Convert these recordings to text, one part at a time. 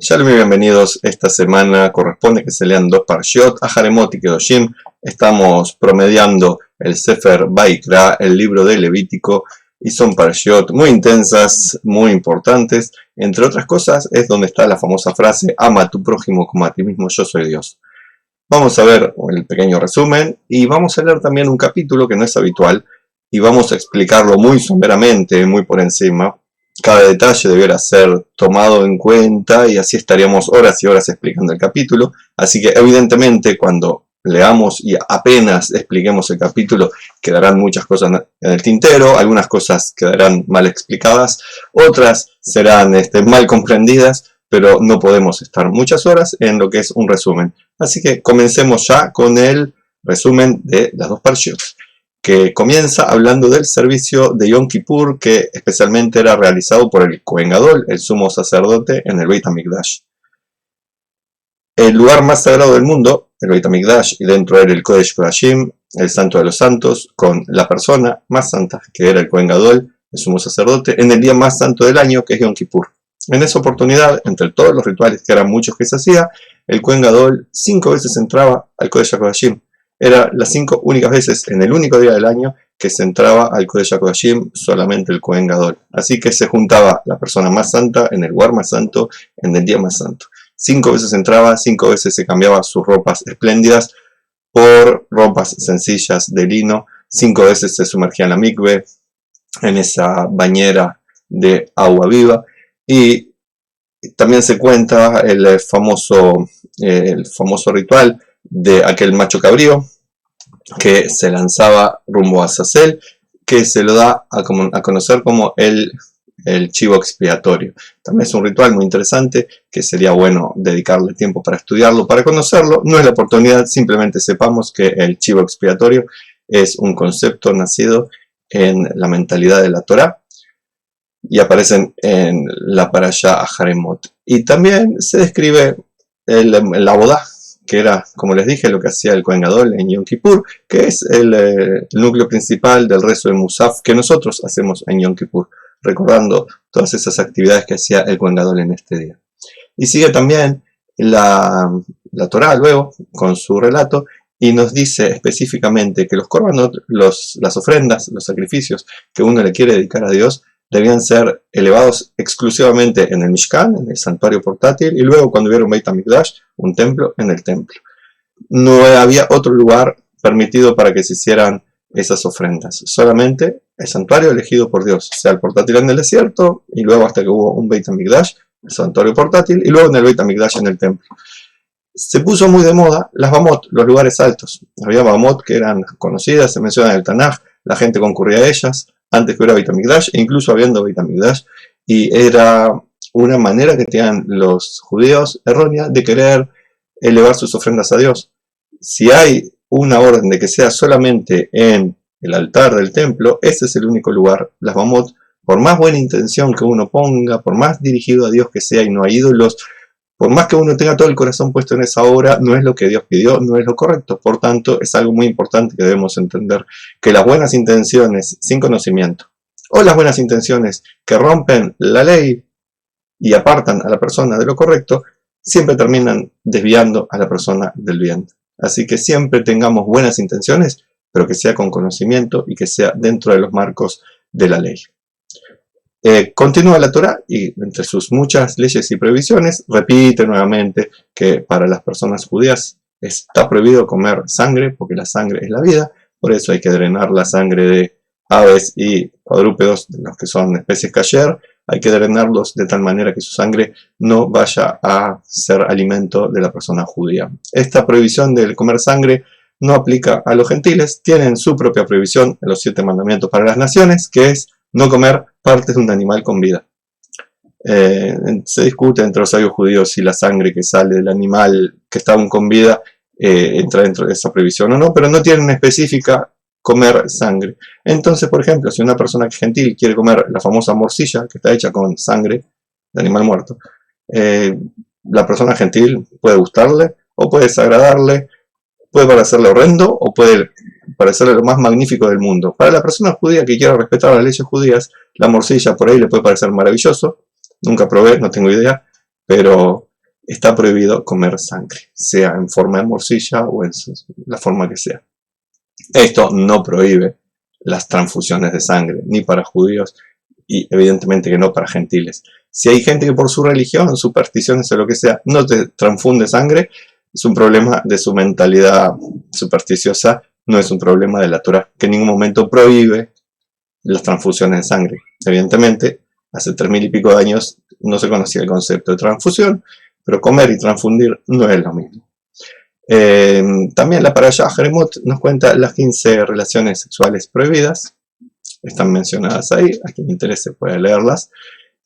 Shalom y bienvenidos. Esta semana corresponde que se lean dos parshiot, Aharemot y Kedoshim. Estamos promediando el Sefer Vaikra, el libro de Levítico, y son parshiot muy intensas, muy importantes. Entre otras cosas, es donde está la famosa frase, ama a tu prójimo como a ti mismo, yo soy Dios. Vamos a ver el pequeño resumen y vamos a leer también un capítulo que no es habitual y vamos a explicarlo muy someramente, muy por encima. Cada detalle debiera ser tomado en cuenta y así estaríamos horas y horas explicando el capítulo. Así que evidentemente cuando leamos y apenas expliquemos el capítulo quedarán muchas cosas en el tintero, algunas cosas quedarán mal explicadas, otras serán mal comprendidas, pero no podemos estar muchas horas en lo que es un resumen. Así que comencemos ya con el resumen de las dos parshiot, que comienza hablando del servicio de Yom Kippur, que especialmente era realizado por el Kohen Gadol, el sumo sacerdote, en el Beit HaMikdash. El lugar más sagrado del mundo, el Beit HaMikdash, y dentro de él el Kodesh Kodashim, el Santo de los Santos, con la persona más santa, que era el Kohen Gadol, el sumo sacerdote, en el día más santo del año, que es Yom Kippur. En esa oportunidad, entre todos los rituales, que eran muchos que se hacía, el Kohen Gadol 5 veces entraba al Kodesh Kodashim. Era las 5 únicas veces en el único día del año que se entraba al Kodesh HaKodashim solamente el Kohen Gadol. Así que se juntaba la persona más santa en el lugar más santo, en el día más santo. 5 veces entraba, 5 veces se cambiaba sus ropas espléndidas por ropas sencillas de lino. 5 veces se sumergía en la mikve, en esa bañera de agua viva. Y también se cuenta el famoso ritual de aquel macho cabrío que se lanzaba rumbo a Azazel, que se lo da a conocer como el chivo expiatorio. También es un ritual muy interesante que sería bueno dedicarle tiempo para estudiarlo, para conocerlo. No es la oportunidad, simplemente sepamos que el chivo expiatorio es un concepto nacido en la mentalidad de la Torá y aparecen en la parashá Aharemot. Y también se describe la bodá, que era, como les dije, lo que hacía el Kohen Gadol en Yom Kippur, que es el núcleo principal del rezo de Musaf que nosotros hacemos en Yom Kippur, recordando todas esas actividades que hacía el Kohen Gadol en este día. Y sigue también la Torá luego con su relato y nos dice específicamente que los korbanot, las ofrendas, los sacrificios que uno le quiere dedicar a Dios, debían ser elevados exclusivamente en el Mishkan, en el santuario portátil, y luego cuando hubiera un Beit HaMikdash, un templo, en el templo. No había otro lugar permitido para que se hicieran esas ofrendas, solamente el santuario elegido por Dios, sea el portátil en el desierto, y luego hasta que hubo un Beit HaMikdash, el santuario portátil, y luego en el Beit HaMikdash en el templo. Se puso muy de moda las Bamot, los lugares altos. Había Bamot que eran conocidas, se menciona en el Tanaj, la gente concurría a ellas, antes que hubiera Beit HaMikdash, e incluso habiendo Beit HaMikdash, y era una manera que tenían los judíos errónea de querer elevar sus ofrendas a Dios. Si hay una orden de que sea solamente en el altar del templo, ese es el único lugar. Las Bamot, por más buena intención que uno ponga, por más dirigido a Dios que sea y no a ídolos, por más que uno tenga todo el corazón puesto en esa obra, no es lo que Dios pidió, no es lo correcto. Por tanto, es algo muy importante que debemos entender, que las buenas intenciones sin conocimiento, o las buenas intenciones que rompen la ley y apartan a la persona de lo correcto, siempre terminan desviando a la persona del bien. Así que siempre tengamos buenas intenciones, pero que sea con conocimiento y que sea dentro de los marcos de la ley. Continúa la Torá y entre sus muchas leyes y prohibiciones repite nuevamente que para las personas judías está prohibido comer sangre porque la sangre es la vida, por eso hay que drenar la sangre de aves y cuadrúpedos, de los que son especies kasher, hay que drenarlos de tal manera que su sangre no vaya a ser alimento de la persona judía. Esta prohibición de comer sangre no aplica a los gentiles, tienen su propia prohibición en los 7 mandamientos para las naciones, que es no comer partes de un animal con vida. Se discute entre los sabios judíos si la sangre que sale del animal que está aún con vida entra dentro de esa prohibición o no, pero no tienen específica comer sangre. Entonces, por ejemplo, si una persona gentil quiere comer la famosa morcilla, que está hecha con sangre de animal muerto, la persona gentil puede gustarle o puede desagradarle, puede parecerle horrendo o puede parecerle lo más magnífico del mundo. Para la persona judía que quiera respetar las leyes judías, la morcilla por ahí le puede parecer maravilloso. Nunca probé, no tengo idea, pero está prohibido comer sangre, sea en forma de morcilla o en la forma que sea. Esto no prohíbe las transfusiones de sangre, ni para judíos y evidentemente que no para gentiles. Si hay gente que por su religión, supersticiones o lo que sea, no te transfunde sangre, es un problema de su mentalidad supersticiosa, no es un problema de la Torá, que en ningún momento prohíbe las transfusiones de sangre. Evidentemente, hace 3000 y pico de años no se conocía el concepto de transfusión, pero comer y transfundir no es lo mismo. También la Parashá Jeremot nos cuenta las 15 relaciones sexuales prohibidas, están mencionadas ahí, a quien le interese puede leerlas,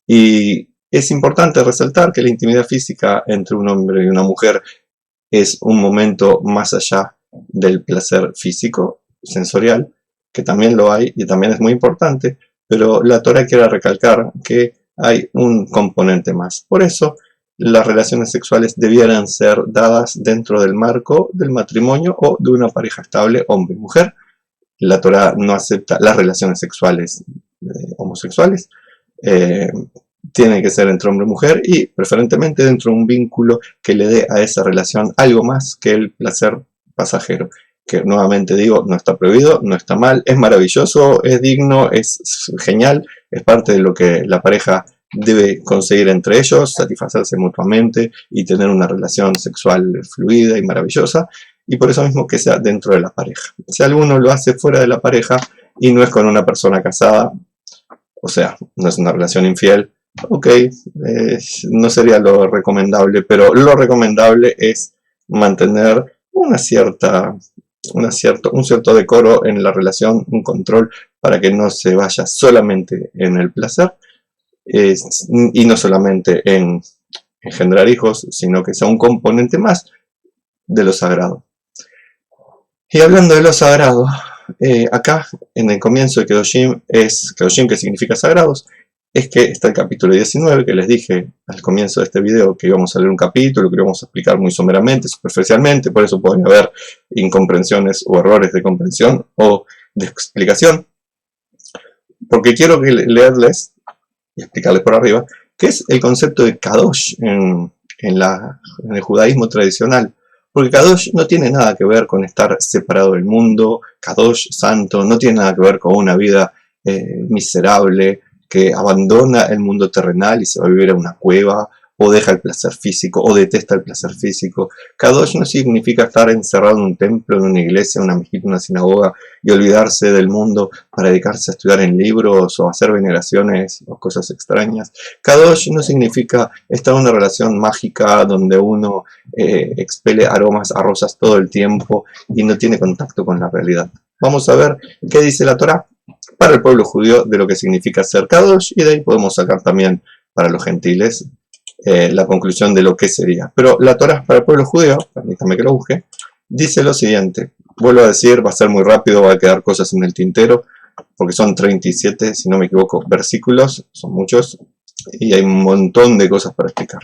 y es importante resaltar que la intimidad física entre un hombre y una mujer es un momento más allá del placer físico, sensorial, que también lo hay y también es muy importante, pero la Torá quiere recalcar que hay un componente más. Por eso, las relaciones sexuales debieran ser dadas dentro del marco del matrimonio o de una pareja estable, hombre y mujer. La Torá no acepta las relaciones sexuales homosexuales. Tiene que ser entre hombre y mujer y preferentemente dentro de un vínculo que le dé a esa relación algo más que el placer pasajero, que nuevamente digo, no está prohibido, no está mal, es maravilloso, es digno, es genial, es parte de lo que la pareja debe conseguir entre ellos, satisfacerse mutuamente y tener una relación sexual fluida y maravillosa, y por eso mismo que sea dentro de la pareja. Si alguno lo hace fuera de la pareja y no es con una persona casada, o sea, no es una relación infiel, ok, no sería lo recomendable, pero lo recomendable es mantener un cierto decoro en la relación, un control para que no se vaya solamente en el placer y no solamente en generar hijos, sino que sea un componente más de lo sagrado. Y hablando de lo sagrado, acá en el comienzo de Kedoshim, Kedoshim que significa sagrados, es que está el capítulo 19, que les dije al comienzo de este video que íbamos a leer un capítulo, que íbamos a explicar muy someramente, superficialmente, por eso podría haber incomprensiones o errores de comprensión o de explicación, porque quiero leerles y explicarles por arriba qué es el concepto de Kadosh en el judaísmo tradicional. Porque Kadosh no tiene nada que ver con estar separado del mundo, Kadosh, santo, no tiene nada que ver con una vida miserable, que abandona el mundo terrenal y se va a vivir a una cueva, o deja el placer físico, o detesta el placer físico. Kadosh no significa estar encerrado en un templo, en una iglesia, una mezquita, una sinagoga, y olvidarse del mundo para dedicarse a estudiar en libros, o hacer veneraciones, o cosas extrañas. Kadosh no significa estar en una relación mágica, donde uno expele aromas a rosas todo el tiempo, y no tiene contacto con la realidad. Vamos a ver qué dice la Torá para el pueblo judío de lo que significa ser Kadosh, y de ahí podemos sacar también para los gentiles la conclusión de lo que sería. Pero la Torá para el pueblo judío, permítame que lo busque, dice lo siguiente. Vuelvo a decir, va a ser muy rápido, va a quedar cosas en el tintero, porque son 37, si no me equivoco, versículos, son muchos, y hay un montón de cosas para explicar.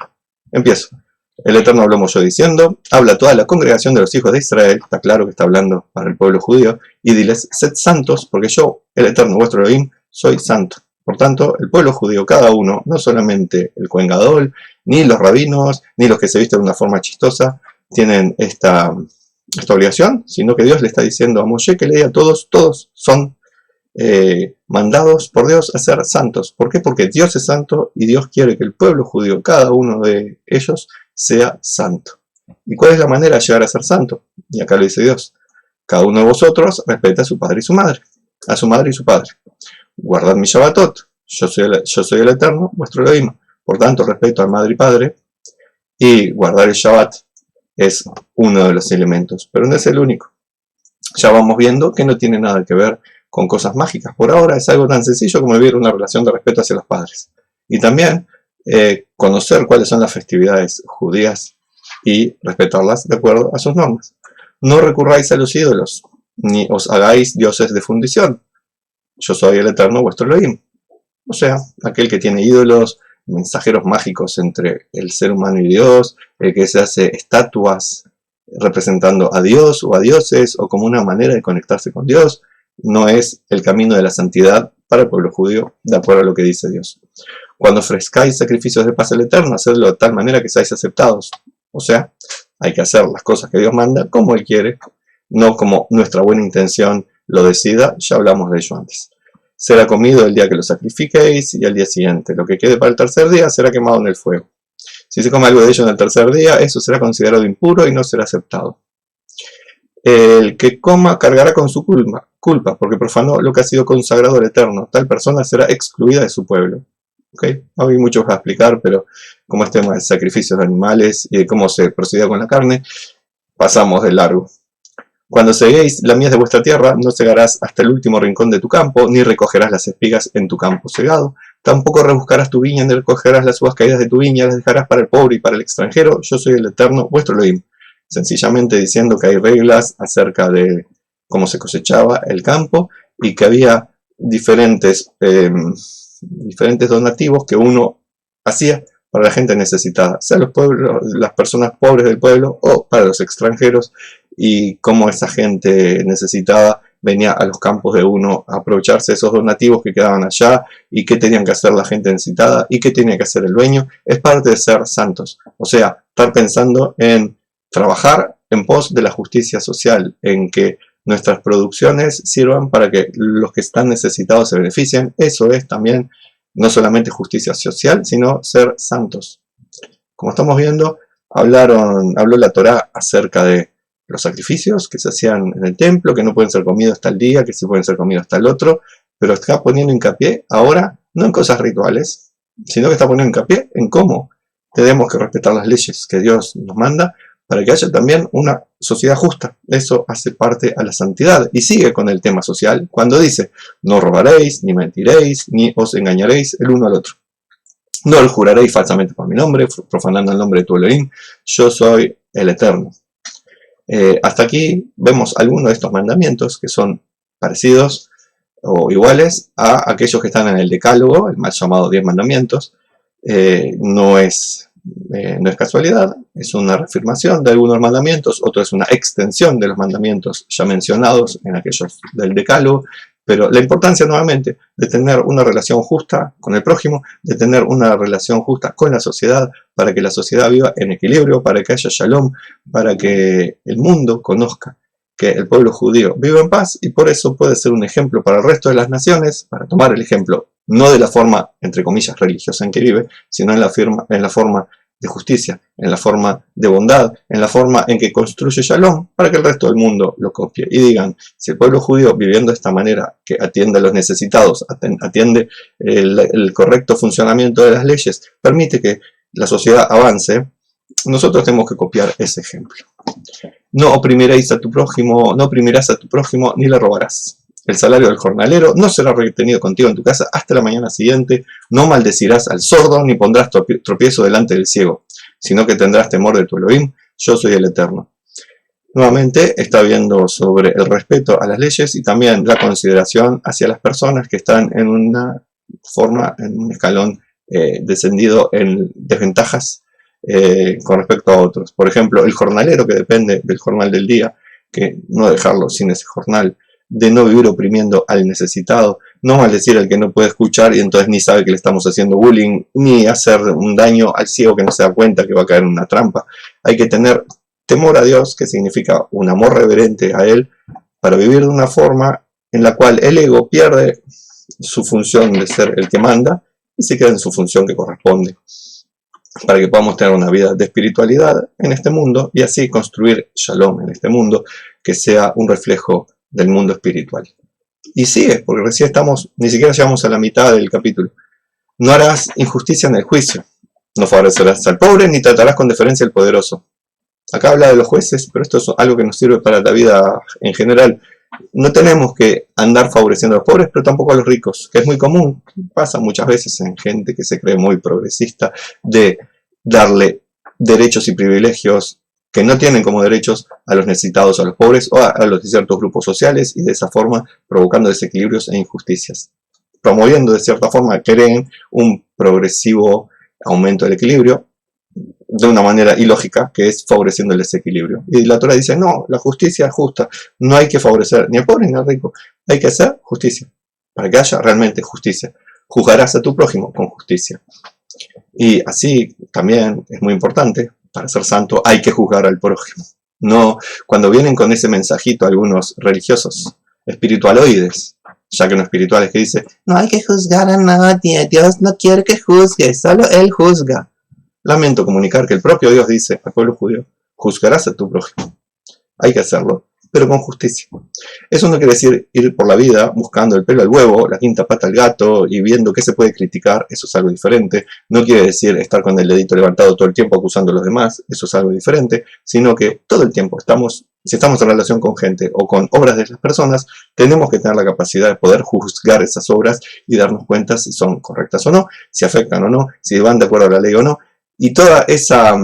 Empiezo. El Eterno habló yo diciendo, habla toda la congregación de los hijos de Israel, está claro que está hablando para el pueblo judío, y diles, sed santos, porque yo, el Eterno vuestro Elohim, soy santo. Por tanto, el pueblo judío, cada uno, no solamente el Cohen Gadol, ni los rabinos, ni los que se visten de una forma chistosa, tienen esta obligación, sino que Dios le está diciendo a Moshe que le diga a todos son mandados por Dios a ser santos. ¿Por qué? Porque Dios es santo y Dios quiere que el pueblo judío, cada uno de ellos, sea santo. ¿Y cuál es la manera de llegar a ser santo? Y acá lo dice Dios. Cada uno de vosotros respeta a su padre y su madre, a su madre y su padre. Guardad mi Shabbatot, yo soy el Eterno, vuestro Elohim. Por tanto, respeto a madre y padre, y guardar el Shabbat es uno de los elementos, pero no es el único. Ya vamos viendo que no tiene nada que ver con cosas mágicas. Por ahora es algo tan sencillo como vivir una relación de respeto hacia los padres. Y también conocer cuáles son las festividades judías y respetarlas de acuerdo a sus normas. No recurráis a los ídolos, ni os hagáis dioses de fundición. Yo soy el Eterno, vuestro Elohim. O sea, aquel que tiene ídolos, mensajeros mágicos entre el ser humano y Dios, el que se hace estatuas representando a Dios o a dioses, o como una manera de conectarse con Dios, no es el camino de la santidad para el pueblo judío, de acuerdo a lo que dice Dios. Cuando ofrezcáis sacrificios de paz al Eterno, hacedlo de tal manera que seáis aceptados. O sea, hay que hacer las cosas que Dios manda como Él quiere, no como nuestra buena intención lo decida. Ya hablamos de ello antes. Será comido el día que lo sacrifiquéis y al día siguiente. Lo que quede para el tercer día será quemado en el fuego. Si se come algo de ello en el tercer día, eso será considerado impuro y no será aceptado. El que coma cargará con su culpa, porque profanó lo que ha sido consagrado al Eterno. Tal persona será excluida de su pueblo. ¿Okay? No hay mucho que explicar, pero como es tema de sacrificios de animales y de cómo se procedía con la carne, pasamos de largo. Cuando seguéis la mies de vuestra tierra, no segarás hasta el último rincón de tu campo, ni recogerás las espigas en tu campo segado. Tampoco rebuscarás tu viña, ni recogerás las uvas caídas de tu viña, las dejarás para el pobre y para el extranjero. Yo soy el Eterno, vuestro Elohim. Sencillamente diciendo que hay reglas acerca de cómo se cosechaba el campo y que había diferentes donativos que uno hacía para la gente necesitada, sea los pueblos, las personas pobres del pueblo o para los extranjeros, y cómo esa gente necesitada venía a los campos de uno a aprovecharse de esos donativos que quedaban allá, y qué tenían que hacer la gente necesitada y qué tenía que hacer el dueño. Es parte de ser santos, o sea, estar pensando en trabajar en pos de la justicia social, en que nuestras producciones sirvan para que los que están necesitados se beneficien. Eso es también no solamente justicia social, sino ser santos. Como estamos viendo, habló la Torá acerca de los sacrificios que se hacían en el templo, que no pueden ser comidos hasta el día, que sí pueden ser comidos hasta el otro, pero está poniendo hincapié ahora no en cosas rituales, sino que está poniendo hincapié en cómo tenemos que respetar las leyes que Dios nos manda para que haya también una sociedad justa. Eso hace parte a la santidad. Y sigue con el tema social cuando dice: no robaréis, ni mentiréis, ni os engañaréis el uno al otro. No juraréis falsamente por mi nombre, profanando el nombre de tu Elohim. Yo soy el Eterno. Hasta aquí vemos algunos de estos mandamientos que son parecidos o iguales a aquellos que están en el Decálogo, el mal llamado 10 mandamientos. No es casualidad, es una reafirmación de algunos mandamientos, otro es una extensión de los mandamientos ya mencionados en aquellos del Decálogo, pero la importancia nuevamente de tener una relación justa con el prójimo, de tener una relación justa con la sociedad, para que la sociedad viva en equilibrio, para que haya shalom, para que el mundo conozca que el pueblo judío vive en paz, y por eso puede ser un ejemplo para el resto de las naciones, para tomar el ejemplo no de la forma, entre comillas, religiosa en que vive, sino en la forma de justicia, en la forma de bondad, en la forma en que construye shalom, para que el resto del mundo lo copie y digan: si el pueblo judío, viviendo de esta manera, que atiende a los necesitados, atiende el correcto funcionamiento de las leyes, permite que la sociedad avance, nosotros tenemos que copiar ese ejemplo. No oprimirás a tu prójimo, ni le robarás. El salario del jornalero no será retenido contigo en tu casa hasta la mañana siguiente. No maldecirás al sordo, ni pondrás tropiezo delante del ciego, sino que tendrás temor de tu Elohim. Yo soy el Eterno. Nuevamente está viendo sobre el respeto a las leyes y también la consideración hacia las personas que están en una forma, en un escalón descendido en desventajas con respecto a otros. Por ejemplo, el jornalero, que depende del jornal del día, que no dejarlo sin ese jornal, de no vivir oprimiendo al necesitado, no maldecir al que no puede escuchar y entonces ni sabe que le estamos haciendo bullying, ni hacer un daño al ciego que no se da cuenta que va a caer en una trampa. Hay que tener temor a Dios, que significa un amor reverente a Él, para vivir de una forma en la cual el ego pierde su función de ser el que manda y se queda en su función que corresponde, para que podamos tener una vida de espiritualidad en este mundo y así construir shalom en este mundo, que sea un reflejo del mundo espiritual. Y sigue, porque recién ni siquiera llegamos a la mitad del capítulo. No harás injusticia en el juicio, no favorecerás al pobre, ni tratarás con deferencia al poderoso. Acá habla de los jueces, pero esto es algo que nos sirve para la vida en general. No tenemos que andar favoreciendo a los pobres, pero tampoco a los ricos, que es muy común. Pasa muchas veces en gente que se cree muy progresista, de darle derechos y privilegios que no tienen como derechos a los necesitados, a los pobres o a los de ciertos grupos sociales, y de esa forma provocando desequilibrios e injusticias. Promoviendo de cierta forma, creen un progresivo aumento del equilibrio de una manera ilógica, que es favoreciendo el desequilibrio. Y la Torá dice: no, la justicia es justa, no hay que favorecer ni al pobre ni al rico, hay que hacer justicia, para que haya realmente justicia. juzgarás a tu prójimo con justicia. Y así también es muy importante, para ser santo hay que juzgar al prójimo. No, cuando vienen con ese mensajito algunos religiosos, espiritualoides, ya que no espirituales, que dice, no hay que juzgar a nadie, Dios no quiere que juzgues, solo Él juzga. Lamento comunicar que el propio Dios dice al pueblo judío, juzgarás a tu prójimo. Hay que hacerlo, pero con justicia. Eso no quiere decir ir por la vida buscando el pelo al huevo, la quinta pata al gato y viendo qué se puede criticar, eso es algo diferente. No quiere decir estar con el dedito levantado todo el tiempo acusando a los demás, eso es algo diferente, sino que todo el tiempo si estamos en relación con gente o con obras de las personas, tenemos que tener la capacidad de poder juzgar esas obras y darnos cuenta si son correctas o no, si afectan o no, si van de acuerdo a la ley o no. Y toda esa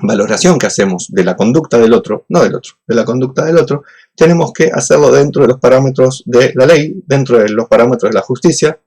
valoración que hacemos de la conducta del otro, no del otro, de la conducta del otro, tenemos que hacerlo dentro de los parámetros de la ley, dentro de los parámetros de la justicia,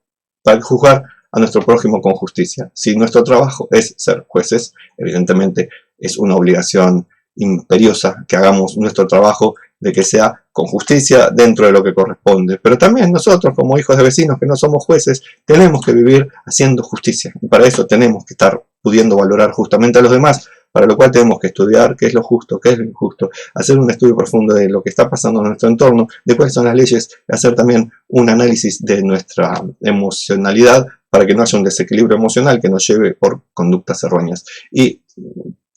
para juzgar a nuestro prójimo con justicia. Si nuestro trabajo es ser jueces, evidentemente es una obligación imperiosa que hagamos nuestro trabajo de que sea con justicia dentro de lo que corresponde. Pero también nosotros, como hijos de vecinos que no somos jueces, tenemos que vivir haciendo justicia. Y para eso tenemos que estar pudiendo valorar justamente a los demás, para lo cual tenemos que estudiar qué es lo justo, qué es lo injusto, hacer un estudio profundo de lo que está pasando en nuestro entorno, de cuáles son las leyes, hacer también un análisis de nuestra emocionalidad para que no haya un desequilibrio emocional que nos lleve por conductas erróneas. Y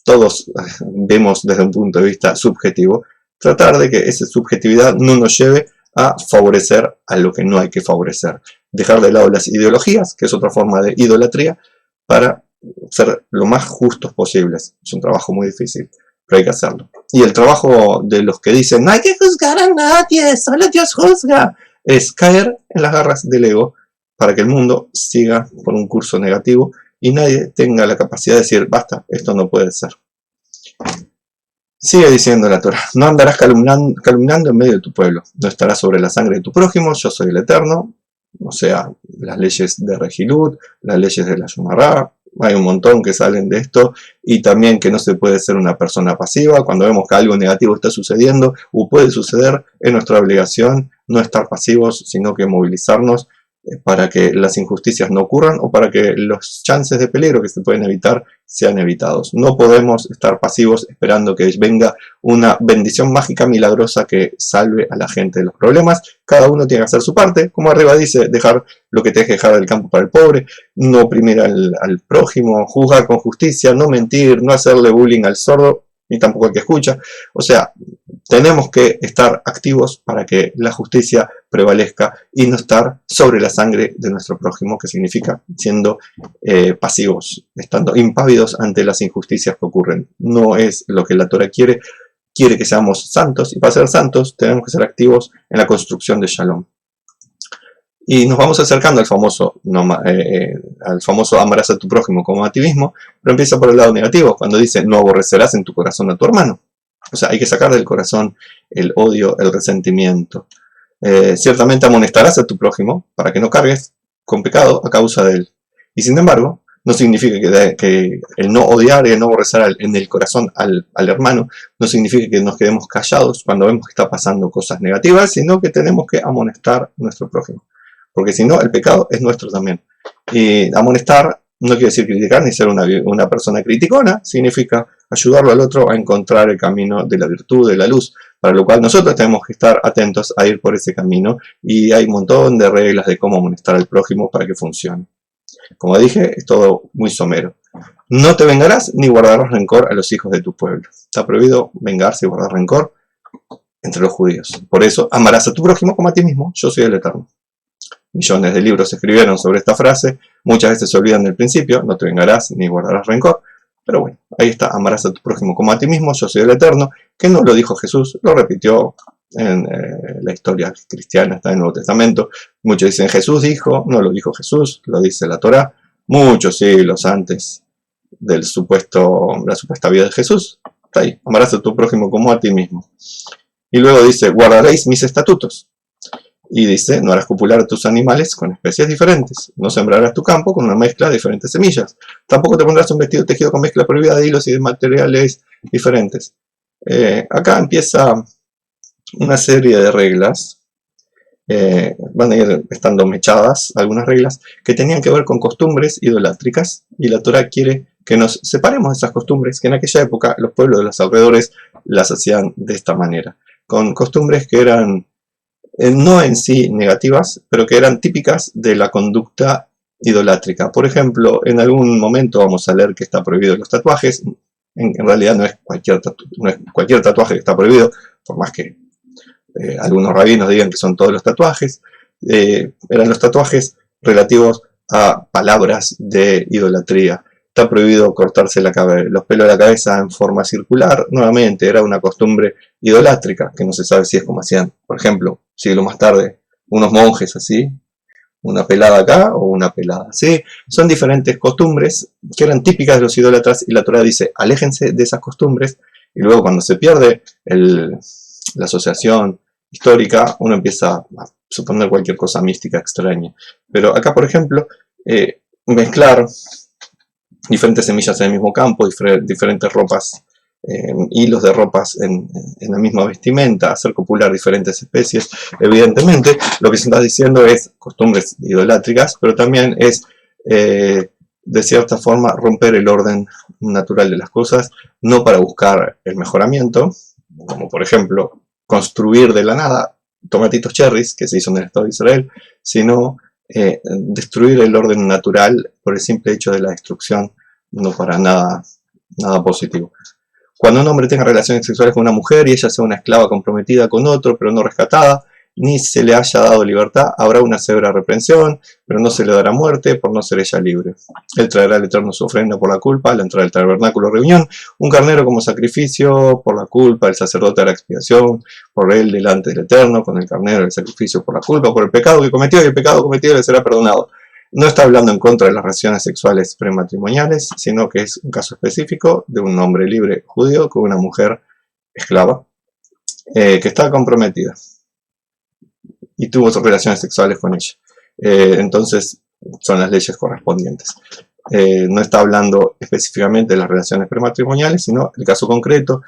todos vemos desde un punto de vista subjetivo, tratar de que esa subjetividad no nos lleve a favorecer a lo que no hay que favorecer. Dejar de lado las ideologías, que es otra forma de idolatría, para ser lo más justos posibles. Es un trabajo muy difícil, pero hay que hacerlo. Y el trabajo de los que dicen, no hay que juzgar a nadie, solo Dios juzga, es caer en las garras del ego para que el mundo siga por un curso negativo y nadie tenga la capacidad de decir, basta, esto no puede ser. Sigue diciendo la Torá, no andarás calumniando en medio de tu pueblo, no estarás sobre la sangre de tu prójimo, yo soy el Eterno, o sea, las leyes de Regilut, las leyes de la Shumará, hay un montón que salen de esto, y también que no se puede ser una persona pasiva, cuando vemos que algo negativo está sucediendo, o puede suceder, es nuestra obligación no estar pasivos, sino que movilizarnos para que las injusticias no ocurran o para que los chances de peligro que se pueden evitar sean evitados. No podemos estar pasivos esperando que venga una bendición mágica milagrosa que salve a la gente de los problemas. Cada uno tiene que hacer su parte, como arriba dice, dejar lo que te deje dejar del campo para el pobre, no oprimir al prójimo, juzgar con justicia, no mentir, no hacerle bullying al sordo, ni tampoco al que escucha. O sea, tenemos que estar activos para que la justicia prevalezca y no estar sobre la sangre de nuestro prójimo, que significa siendo pasivos, estando impávidos ante las injusticias que ocurren. No es lo que la Torá quiere que seamos santos, y para ser santos tenemos que ser activos en la construcción de Shalom. Y nos vamos acercando al famoso amarás a tu prójimo como a ti mismo, pero empieza por el lado negativo, cuando dice no aborrecerás en tu corazón a tu hermano. O sea, hay que sacar del corazón el odio, el resentimiento. Ciertamente amonestarás a tu prójimo para que no cargues con pecado a causa de él. Y sin embargo, no significa que el no odiar y el no aborrecer en el corazón al hermano, no significa que nos quedemos callados cuando vemos que está pasando cosas negativas, sino que tenemos que amonestar a nuestro prójimo. Porque si no, el pecado es nuestro también. Y amonestar no quiere decir criticar ni ser una persona criticona, significa ayudarlo al otro a encontrar el camino de la virtud, de la luz, para lo cual nosotros tenemos que estar atentos a ir por ese camino, y hay un montón de reglas de cómo amonestar al prójimo para que funcione. Como dije, es todo muy somero. No te vengarás ni guardarás rencor a los hijos de tu pueblo. Está prohibido vengarse y guardar rencor entre los judíos. Por eso, amarás a tu prójimo como a ti mismo, yo soy el Eterno. Millones de libros se escribieron sobre esta frase, muchas veces se olvidan del principio, no te vengarás ni guardarás rencor, pero bueno, ahí está, amarás a tu prójimo como a ti mismo, yo soy el Eterno, que no lo dijo Jesús, lo repitió en la historia cristiana, está en el Nuevo Testamento. Muchos dicen Jesús dijo, no lo dijo Jesús, lo dice la Torá, muchos siglos antes de la supuesta vida de Jesús. Está ahí, amarás a tu prójimo como a ti mismo. Y luego dice, guardaréis mis estatutos. Y dice, no harás copular a tus animales con especies diferentes. No sembrarás tu campo con una mezcla de diferentes semillas. Tampoco te pondrás un vestido tejido con mezcla prohibida de hilos y de materiales diferentes. Acá empieza una serie de reglas van a ir estando mechadas algunas reglas que tenían que ver con costumbres idolátricas, y la Torá quiere que nos separemos de esas costumbres, que en aquella época los pueblos de los alrededores las hacían de esta manera, con costumbres que eran no en sí negativas, pero que eran típicas de la conducta idolátrica. Por ejemplo, en algún momento vamos a leer que está prohibido los tatuajes. En realidad no es cualquier tatuaje que está prohibido, por más que algunos rabinos digan que son todos los tatuajes. Eran los tatuajes relativos a palabras de idolatría. Está prohibido cortarse los pelos de la cabeza en forma circular. Nuevamente, era una costumbre idolátrica, que no se sabe si es como hacían, por ejemplo, siglo más tarde, unos monjes así, una pelada acá o una pelada así. Son diferentes costumbres que eran típicas de los idólatras, y la Torá dice, aléjense de esas costumbres, y luego cuando se pierde la asociación histórica, uno empieza a suponer cualquier cosa mística extraña. Pero acá, por ejemplo, mezclar diferentes semillas en el mismo campo, diferentes ropas, hilos de ropas en la misma vestimenta, hacer copular diferentes especies, evidentemente lo que se está diciendo es costumbres idolátricas, pero también es de cierta forma romper el orden natural de las cosas, no para buscar el mejoramiento, como por ejemplo construir de la nada tomatitos cherries, que se hizo en el Estado de Israel, sino destruir el orden natural por el simple hecho de la destrucción, no para nada positivo. Cuando un hombre tenga relaciones sexuales con una mujer y ella sea una esclava comprometida con otro, pero no rescatada, ni se le haya dado libertad, habrá una severa reprensión, pero no se le dará muerte por no ser ella libre. Él traerá al Eterno su ofrenda por la culpa, al entrar al tabernáculo reunión, un carnero como sacrificio por la culpa, el sacerdote hará expiación por él delante del Eterno, con el carnero el sacrificio por la culpa, por el pecado que cometió, y el pecado cometido le será perdonado. No está hablando en contra de las relaciones sexuales prematrimoniales, sino que es un caso específico de un hombre libre judío con una mujer esclava que estaba comprometida y tuvo relaciones sexuales con ella. Entonces son las leyes correspondientes. No está hablando específicamente de las relaciones prematrimoniales, sino el caso concreto.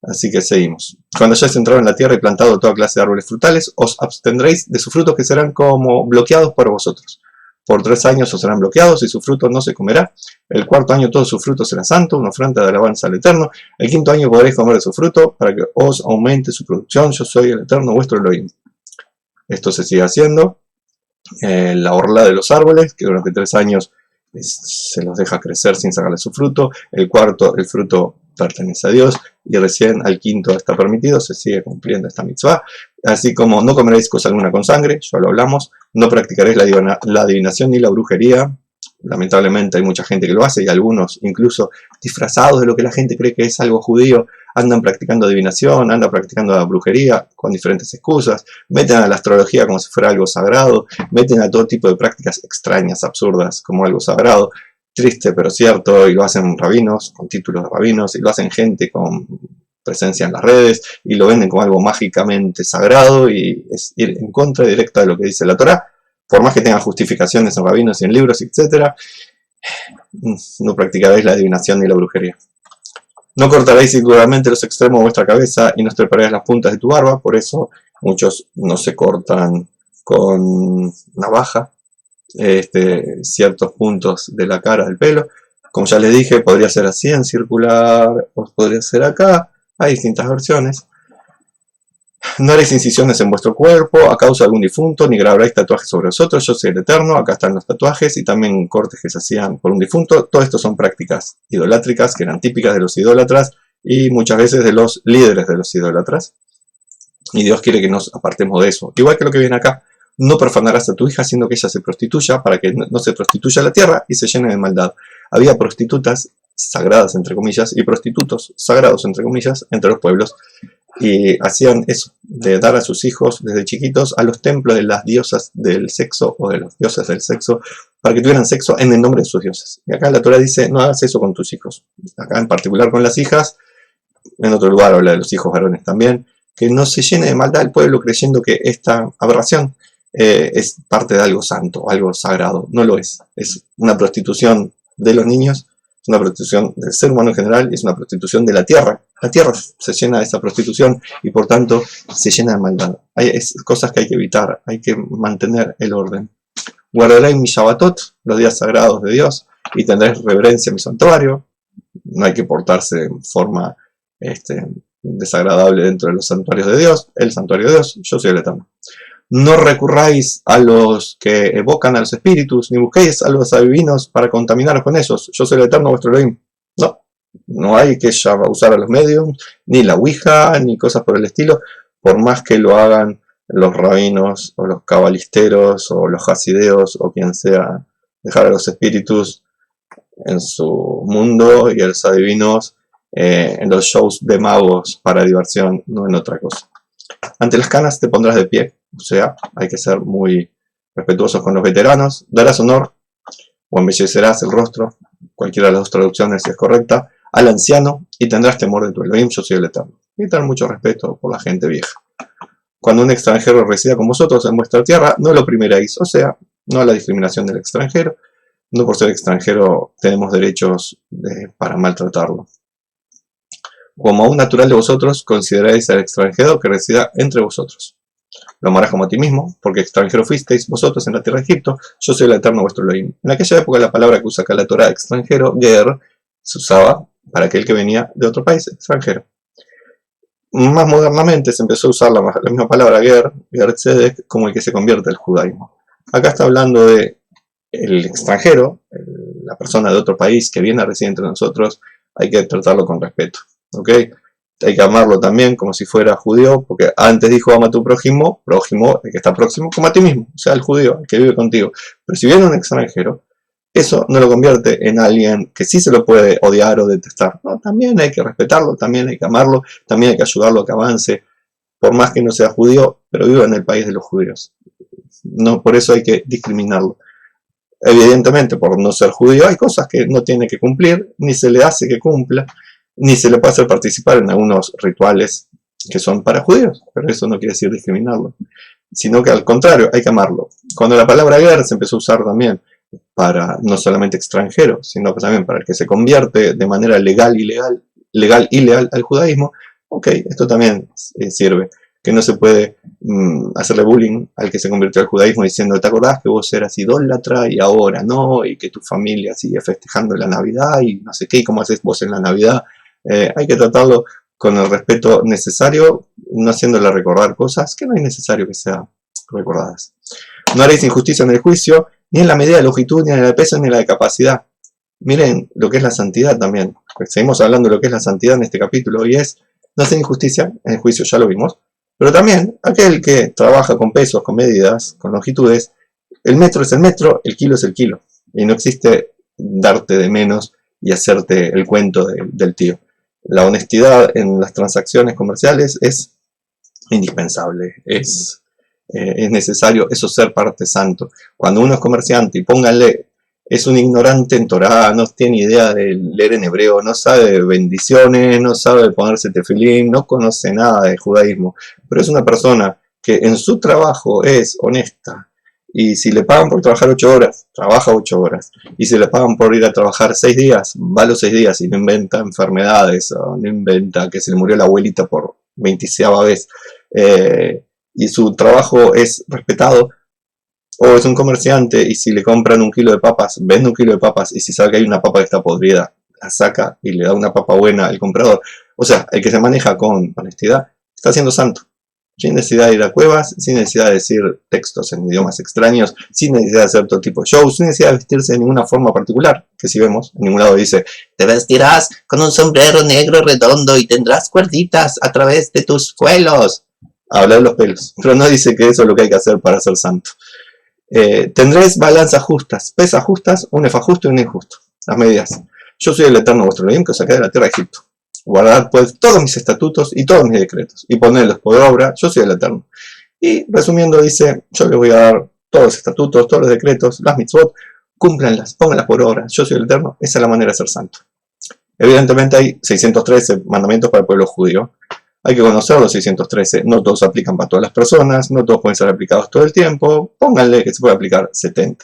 Así que seguimos. Cuando hayáis entrado en la tierra y plantado toda clase de árboles frutales, os abstendréis de sus frutos, que serán como bloqueados para vosotros. Por 3 años os serán bloqueados y su fruto no se comerá. El 4º año todo su fruto será santo, una ofrenda de alabanza al Eterno. El 5º año podréis comer de su fruto para que os aumente su producción. Yo soy el Eterno vuestro Elohim. Esto se sigue haciendo. La orla de los árboles, que durante 3 años se los deja crecer sin sacarle su fruto. El 4º, el fruto pertenece a Dios, y recién al 5º está permitido, se sigue cumpliendo esta mitzvah. Así como no comeréis cosa alguna con sangre, ya lo hablamos, no practicaréis la adivinación ni la brujería. Lamentablemente hay mucha gente que lo hace, y algunos incluso disfrazados de lo que la gente cree que es algo judío, andan practicando adivinación, andan practicando la brujería con diferentes excusas, meten a la astrología como si fuera algo sagrado, meten a todo tipo de prácticas extrañas, absurdas, como algo sagrado. Triste pero cierto, y lo hacen rabinos, con títulos de rabinos, y lo hacen gente con presencia en las redes, y lo venden como algo mágicamente sagrado, y es ir en contra directa de lo que dice la Torá, por más que tengan justificaciones en rabinos y en libros, etc. No practicaréis la adivinación ni la brujería. No cortaréis indudablemente los extremos de vuestra cabeza, y no estreparéis las puntas de tu barba. Por eso muchos no se cortan con navaja ciertos puntos de la cara del pelo. Como ya les dije, podría ser así en circular, o podría ser acá. Hay distintas versiones. No haréis incisiones en vuestro cuerpo a causa de algún difunto, ni grabaréis tatuajes sobre vosotros. Yo soy el Eterno. Acá están los tatuajes y también cortes que se hacían por un difunto. Todo esto son prácticas idolátricas que eran típicas de los idólatras y muchas veces de los líderes de los idólatras. Y Dios quiere que nos apartemos de eso. Igual que lo que viene acá. No profanarás a tu hija haciendo que ella se prostituya, para que no se prostituya la tierra y se llene de maldad. Había prostitutas sagradas, entre comillas, y prostitutos sagrados, entre comillas, entre los pueblos. Y hacían eso, de dar a sus hijos desde chiquitos a los templos de las diosas del sexo, o de los dioses del sexo, para que tuvieran sexo en el nombre de sus dioses. Y acá la Torá dice, no hagas eso con tus hijos. Acá en particular con las hijas, en otro lugar habla de los hijos varones también, que no se llene de maldad el pueblo creyendo que esta aberración es parte de algo santo, algo sagrado. No lo es. Es una prostitución de los niños es una prostitución del ser humano en general y es una prostitución de la tierra. La tierra se llena de esa prostitución y por tanto se llena de maldad. Hay cosas que hay que evitar, hay que mantener el orden. Guardaré mi Shabbatot, los días sagrados de Dios, y tendré reverencia a mi santuario. No hay que portarse de forma desagradable dentro de los santuarios de Dios. El santuario de Dios, yo soy el Eterno. No recurráis a los que evocan a los espíritus, ni busquéis a los adivinos para contaminaros con ellos. Yo soy el Eterno vuestro Elohim. No hay que usar a los medios, ni la ouija, ni cosas por el estilo, por más que lo hagan los rabinos, o los cabalisteros, o los hasideos, o quien sea. Dejar a los espíritus en su mundo y a los adivinos en los shows de magos para diversión, no en otra cosa. Ante las canas te pondrás de pie, o sea, hay que ser muy respetuosos con los veteranos, darás honor o embellecerás el rostro, cualquiera de las dos traducciones es correcta, al anciano y tendrás temor de tu Elohim, yo soy el Eterno. Y tener mucho respeto por la gente vieja. Cuando un extranjero resida con vosotros en vuestra tierra, no lo oprimiréis, o sea, no a la discriminación del extranjero, no por ser extranjero tenemos derechos para maltratarlo. Como a un natural de vosotros, consideráis al extranjero que resida entre vosotros. Lo amarás como a ti mismo, porque extranjero fuisteis vosotros en la tierra de Egipto, yo soy el Eterno vuestro Elohim. En aquella época la palabra que usa acá la Torah, extranjero, ger, se usaba para aquel que venía de otro país, extranjero. Más modernamente se empezó a usar la misma palabra ger tzedek, como el que se convierte al judaísmo. Acá está hablando de el extranjero, la persona de otro país que viene a residir entre nosotros, hay que tratarlo con respeto. ¿Okay? Hay que amarlo también como si fuera judío, porque antes dijo ama a tu prójimo, el que está próximo, como a ti mismo, o sea, el judío, el que vive contigo. Pero si viene un extranjero, eso no lo convierte en alguien que sí se lo puede odiar o detestar. No, también hay que respetarlo, también hay que amarlo, también hay que ayudarlo a que avance, por más que no sea judío, pero viva en el país de los judíos. No, por eso hay que discriminarlo. Evidentemente, por no ser judío, hay cosas que no tiene que cumplir, ni se le hace que cumpla, ni se le puede hacer participar en algunos rituales que son para judíos, pero eso no quiere decir discriminarlo, sino que al contrario, hay que amarlo. Cuando la palabra guerra se empezó a usar también para no solamente extranjero, sino también para el que se convierte de manera legal y leal al judaísmo, ok, esto también sirve, que no se puede hacerle bullying al que se convirtió al judaísmo diciendo, ¿te acordás que vos eras idólatra y ahora no? Y que tu familia sigue festejando la Navidad y no sé qué, y cómo haces vos en la Navidad. Hay que tratarlo con el respeto necesario, no haciéndole recordar cosas que no es necesario que sean recordadas. No haréis injusticia en el juicio, ni en la medida de longitud, ni en la de peso, ni en la de capacidad. Miren lo que es la santidad también. Seguimos hablando de lo que es la santidad en este capítulo, y es no hacer injusticia en el juicio, ya lo vimos. Pero también aquel que trabaja con pesos, con medidas, con longitudes, el metro es el metro, el kilo es el kilo. Y no existe darte de menos y hacerte el cuento del tío. La honestidad en las transacciones comerciales es indispensable, es necesario eso ser parte santo. Cuando uno es comerciante y pónganle, es un ignorante en Torah, no tiene idea de leer en hebreo, no sabe de bendiciones, no sabe de ponerse tefilín, no conoce nada de judaísmo, pero es una persona que en su trabajo es honesta. Y si le pagan por trabajar 8 horas, trabaja 8 horas. Y si le pagan por ir a trabajar 6 días, va los 6 días y no inventa enfermedades, o no inventa que se le murió la abuelita por 26ª vez. Y su trabajo es respetado. O es un comerciante y si le compran 1 kilo de papas, vende 1 kilo de papas. Y si sabe que hay una papa que está podrida, la saca y le da una papa buena al comprador. O sea, el que se maneja con honestidad está siendo santo. Sin necesidad de ir a cuevas, sin necesidad de decir textos en idiomas extraños, sin necesidad de hacer todo tipo de shows, sin necesidad de vestirse de ninguna forma particular, que si vemos, en ningún lado dice, te vestirás con un sombrero negro redondo y tendrás cuerditas a través de tus cuelos. Habla de los pelos, pero no dice que eso es lo que hay que hacer para ser santo. Tendréis balanzas justas, pesas justas, un efa justo y un injusto. Las medidas. Yo soy el Eterno vuestro Elohim que os saqué de la tierra de Egipto. Guardad pues todos mis estatutos y todos mis decretos y ponedlos por obra, yo soy el Eterno. Y resumiendo dice, yo les voy a dar todos los estatutos, todos los decretos, las mitzvot, cúmplanlas, pónganlas por obra, yo soy el Eterno, esa es la manera de ser santo. Evidentemente hay 613 mandamientos para el pueblo judío, hay que conocer los 613, no todos aplican para todas las personas, no todos pueden ser aplicados todo el tiempo, pónganle que se puede aplicar 70.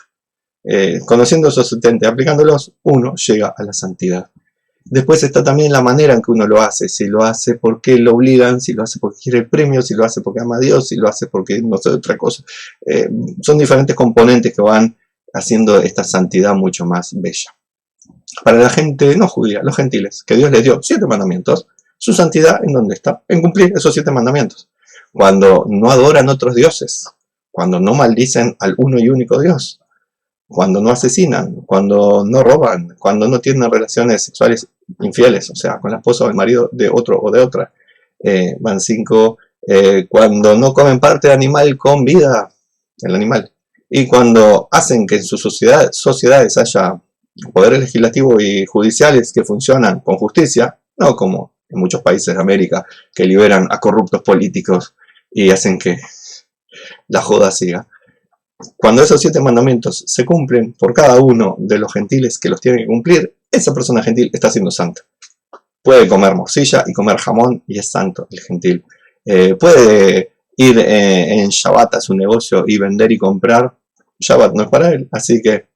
conociendo esos 70 y aplicándolos, uno llega a la santidad. Después está también la manera en que uno lo hace, si lo hace porque lo obligan, si lo hace porque quiere el premio, si lo hace porque ama a Dios, si lo hace porque no sé, otra cosa. Son diferentes componentes que van haciendo esta santidad mucho más bella. Para la gente no judía, los gentiles, que Dios les dio 7 mandamientos, su santidad ¿en dónde está? En cumplir esos 7 mandamientos. Cuando no adoran otros dioses, cuando no maldicen al uno y único Dios, cuando no asesinan, cuando no roban, cuando no tienen relaciones sexuales infieles, o sea, con la esposa o el marido de otro o de otra. Van 5, cuando no comen parte de animal con vida, el animal. Y cuando hacen que en sus sociedades haya poderes legislativos y judiciales que funcionan con justicia, no como en muchos países de América que liberan a corruptos políticos y hacen que la joda siga. Cuando esos 7 mandamientos se cumplen por cada uno de los gentiles que los tienen que cumplir, esa persona gentil está siendo santa. Puede comer morcilla y comer jamón y es santo el gentil. Puede ir en Shabbat a su negocio y vender y comprar. Shabbat no es para él, así que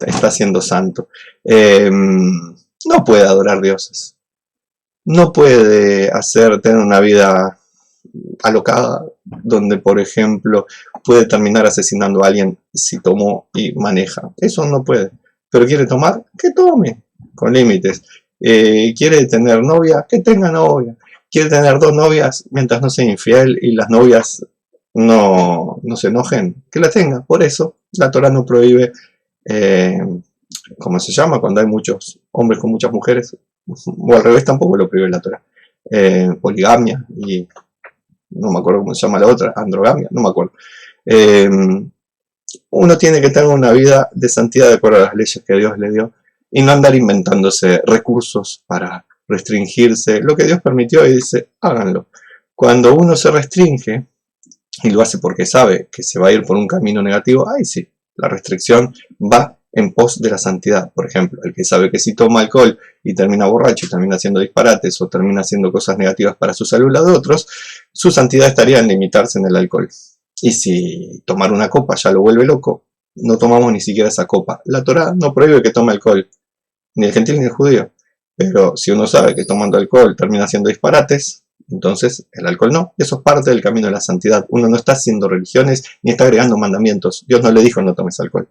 está siendo santo. No puede adorar dioses. No puede tener una vida alocada, donde por ejemplo puede terminar asesinando a alguien si tomó y maneja. Eso no puede. Pero quiere tomar, que tome, con límites. Quiere tener novia, que tenga novia. Quiere tener 2 novias mientras no sea infiel y las novias no se enojen, que la tenga. Por eso la Torah no prohíbe, ¿cómo se llama? Cuando hay muchos hombres con muchas mujeres, o al revés tampoco lo prohíbe la Torah. Poligamia y no me acuerdo cómo se llama la otra, androgamia, no me acuerdo. Uno tiene que tener una vida de santidad de acuerdo a las leyes que Dios le dio y no andar inventándose recursos para restringirse. Lo que Dios permitió y dice, háganlo. Cuando uno se restringe y lo hace porque sabe que se va a ir por un camino negativo, ahí sí, la restricción va en pos de la santidad. Por ejemplo, el que sabe que si toma alcohol y termina borracho y termina haciendo disparates o termina haciendo cosas negativas para su salud, la de otros, su santidad estaría en limitarse en el alcohol. Y si tomar una copa ya lo vuelve loco, no tomamos ni siquiera esa copa. La Torah no prohíbe que tome alcohol, ni el gentil ni el judío. Pero si uno sabe que tomando alcohol termina haciendo disparates, entonces el alcohol no. Eso es parte del camino de la santidad. Uno no está haciendo religiones ni está agregando mandamientos. Dios no le dijo no tomes alcohol.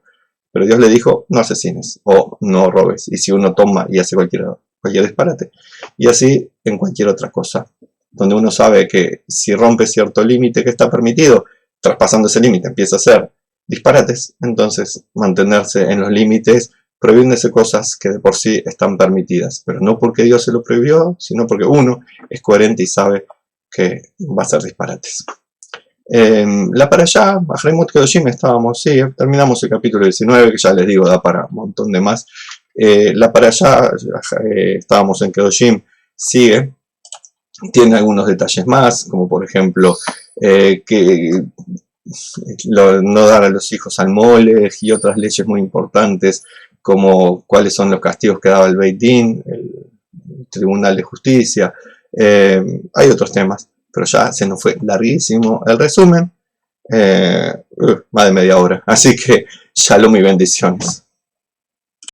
Pero Dios le dijo, no asesines o no robes. Y si uno toma y hace cualquier disparate. Y así en cualquier otra cosa. Donde uno sabe que si rompe cierto límite que está permitido, traspasando ese límite empieza a hacer disparates. Entonces mantenerse en los límites, prohibiéndose cosas que de por sí están permitidas. Pero no porque Dios se lo prohibió, sino porque uno es coherente y sabe que va a hacer disparates. La para allá, Bajremut Kedoshim estábamos, sí, terminamos el capítulo 19, que ya les digo, da para un montón de más. La para allá, estábamos en Kedoshim, sigue, tiene algunos detalles más, como por ejemplo, que no dar a los hijos al mole y otras leyes muy importantes, como cuáles son los castigos que daba el Beit Din, el Tribunal de Justicia. Hay otros temas, pero ya se nos fue larguísimo el resumen, más de media hora, así que shalom y bendiciones.